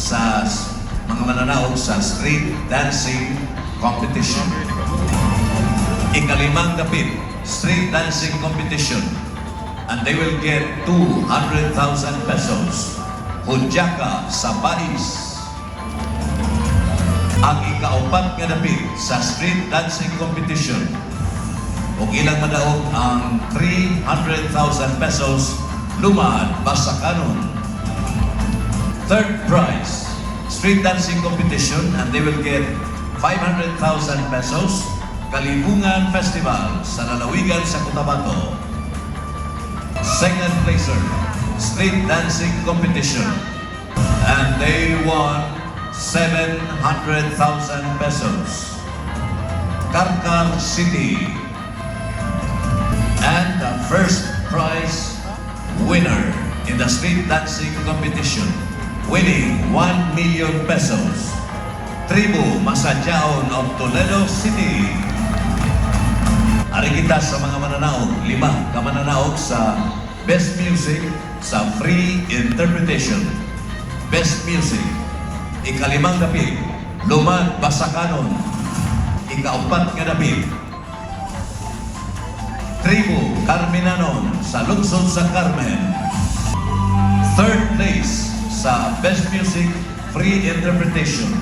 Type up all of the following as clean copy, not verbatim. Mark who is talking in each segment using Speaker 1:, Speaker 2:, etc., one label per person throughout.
Speaker 1: sa mga mananaog sa street dancing competition. Ikalimang dapit, street dancing competition, and they will get 200,000 pesos. Hudyaka sa Paris. Ang ikaapat nga dapit sa street dancing competition, ug ilang madaog ang 300,000 pesos lumad basa kanon. Third prize, street dancing competition, and they will get 500,000 pesos. Kalibungan Festival sa lalawigan sa Cotabato. Second placer, street dancing competition, and they won 700,000 pesos. Karkar City. And the first prize winner in the street dancing competition, winning 1 million pesos, Tribu Masadyaon of Toledo City. Ari kita sa mga mananaog, 5 ka mananaog sa Best Music sa Free Interpretation. Best Music. Ikalimang dapit, Lumad Basakanon. Ikaapat nga dapit, Tribu Carminanon sa lungsod sa Carmen. Third place sa Best Music Free Interpretation,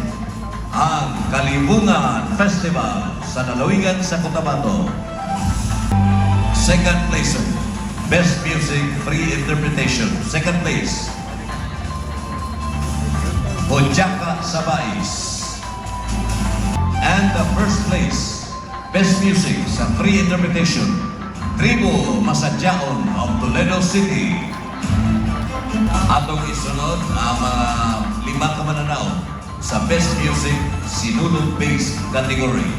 Speaker 1: ang Kalibungan Festival sa lalawigan sa Cotabato. Second place, Best Music Free Interpretation. Second place, Hudyaka sa Bais. And the first place, Best Music sa Free Interpretation, Tribu Masadyaon of Toledo City. Atong isunod ang mga 5 ka mananaog sa Best Music Sinulog-Based Category.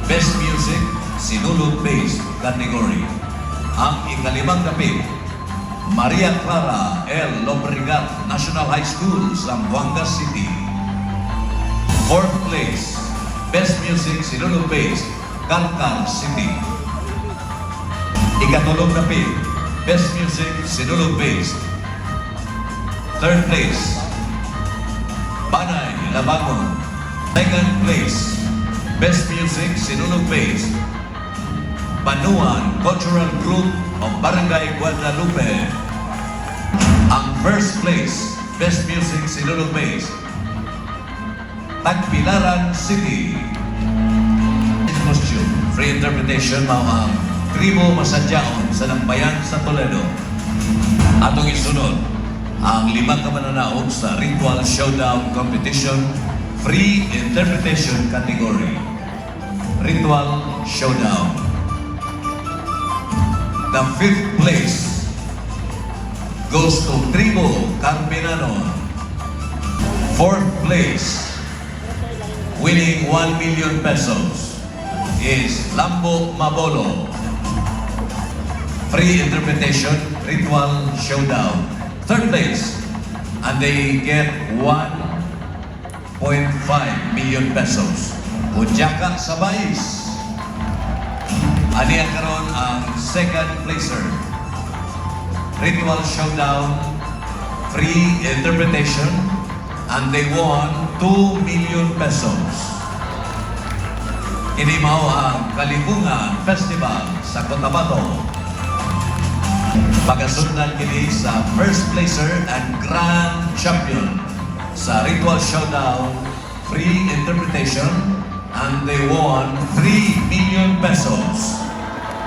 Speaker 1: Best Music Sinulog-Based Category. Ang ikalimang dapit, Maria Clara L. Lobregat National High School, Zamboanga City. Fourth place, Best Music Sinulog-Based Karkar City. Ikatulong dapit, Best Music Sinulog-Based. Third place, Panay Labangon. Second place, Best Music Sinulog-Based Banuan Cultural Group of Barangay Guadalupe. Ang first place, Best Music Sinulog-Based Tagbilaran City. Costume, Free Interpretation, mao ang Tribu Masadyaon sa Lambayan sa Toledo. Atong isunod ang 5 ka mananaog sa Ritual Showdown Competition Free Interpretation Category. Ritual Showdown. The fifth place goes to Tribu Carminanon. Fourth place, winning 1 million pesos, is Lambo Mabolo. Free Interpretation Ritual Showdown. Third place, and they get 1.5 million pesos. Hudyaka sa Bais. Ani ang karon ang second placer. Ritual Showdown Free Interpretation, and they won 2 million pesos. Ini mao ang Kalibungan Festival sa Cotabato. Pagasundan kini sa first placer and grand champion sa Ritual Showdown Free Interpretation, and they won 3 million pesos.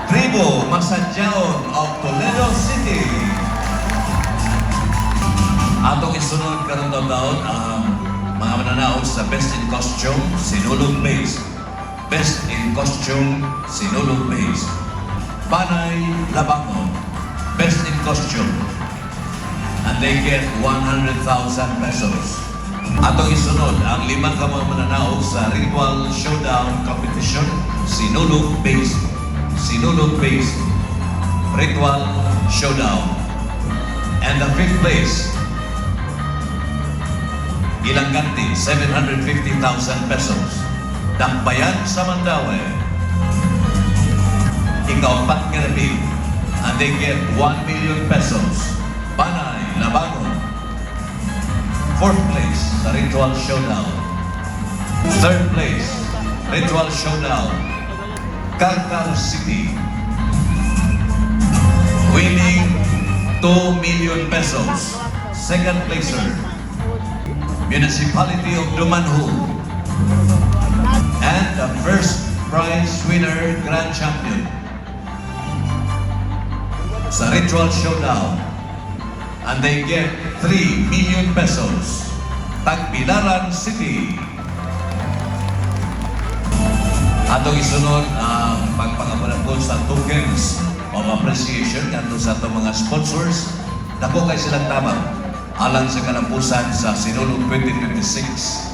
Speaker 1: Tribu Masadyaon of Toledo City. Atong isunod karon taon ang mga mananaog sa Best in Costume Sinulog-Based. Best in Costume Sinulog-Based Panay Labangon. Best in Costume, and they get 100,000 pesos. Atong isunod ang 5 ka mga mananaog sa Ritual Showdown Competition Sinulog-Based Ritual Showdown. And the fifth place, ilang ganti, 750,000 pesos. Dakbayan sa Mandaue. Ikaapat nga dapit, and they get 1 million pesos. Panay Labangon. Fourth place, the Ritual Showdown. Third place, Ritual Showdown, Calcar City. Winning 2 million pesos. Second placer, Municipality of Dumanhu. And the first prize winner, Grand Champion sa Ritual Showdown. And they get 3 million pesos. Tagbilaran City. Atong isunod ang pagpangamalangkot sa tokens of appreciation kanto sa atong mga sponsors. Dako kay silang tabang alang sa kalampusan sa Sinulog 2026.